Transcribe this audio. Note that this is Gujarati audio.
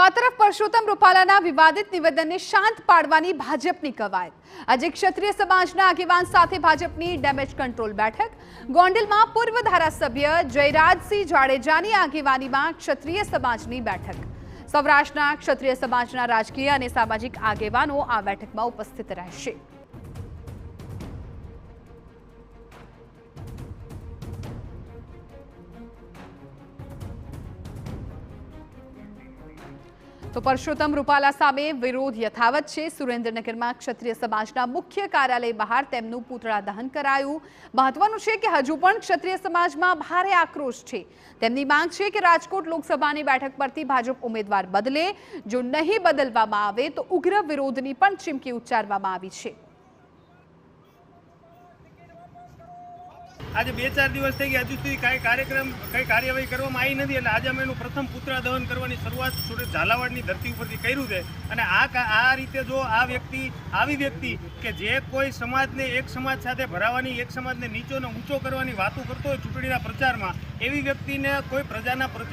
તો આ તરફ પરસોત્તમ રૂપાલાના વિવાદિત નિવેદનને શાંત પાડવાની ભાજપની કવાયત। આજે ક્ષત્રિય સમાજના આગેવાન સાથે ભાજપની ડેમેજ કંટ્રોલ બેઠક। ગોંડલમાં પૂર્વ ધારાસભ્ય જયરાજસિંહ જાડેજાની આગેવાનીમાં ક્ષત્રિય સમાજની બેઠક। સૌરાષ્ટ્રના ક્ષત્રિય સમાજના રાજકીય અને સામાજિક આગેવાનો આ બેઠકમાં ઉપસ્થિત રહેશે। તો પરસોત્તમ રૂપાલા સામે વિરોધ યથાવત છે। સુરેન્દ્રનગરમાં ક્ષત્રિય સમાજના મુખ્ય કાર્યાલય બહાર તેમનું પૂતળા દહન કરાયું। મહત્વનું છે કે હજુ પણ ક્ષત્રિય સમાજમાં ભારે આક્રોશ છે। તેમની માંગ છે કે રાજકોટ લોકસભાની બેઠક પરથી ભાજપ ઉમેદવાર બદલે। જો નહીં બદલવામાં આવે તો ઉગ્ર વિરોધની પણ ચીમકી ઉચ્ચારવામાં આવી છે। આજે 2-4 દિવસ થઈ ગયા, હજુ સુધી કઈ કાર્યવાહી કરવામાં આવી નથી। એટલે આજે અમે એનું પ્રથમ પુતળા દહન કરવાની શરૂઆત સુરત ઝાલાવાડની ધરતી ઉપરથી કર્યું છે। અને આ રીતે જો આવી વ્યક્તિ કે જે કોઈ સમાજને એક સમાજ સાથે ભરાવાની, એક સમાજને નીચો ને ઊંચો કરવાની વાતો કરતો હોય ચૂંટણીના પ્રચારમાં, એવી વ્યક્તિને કોઈ પ્રજાના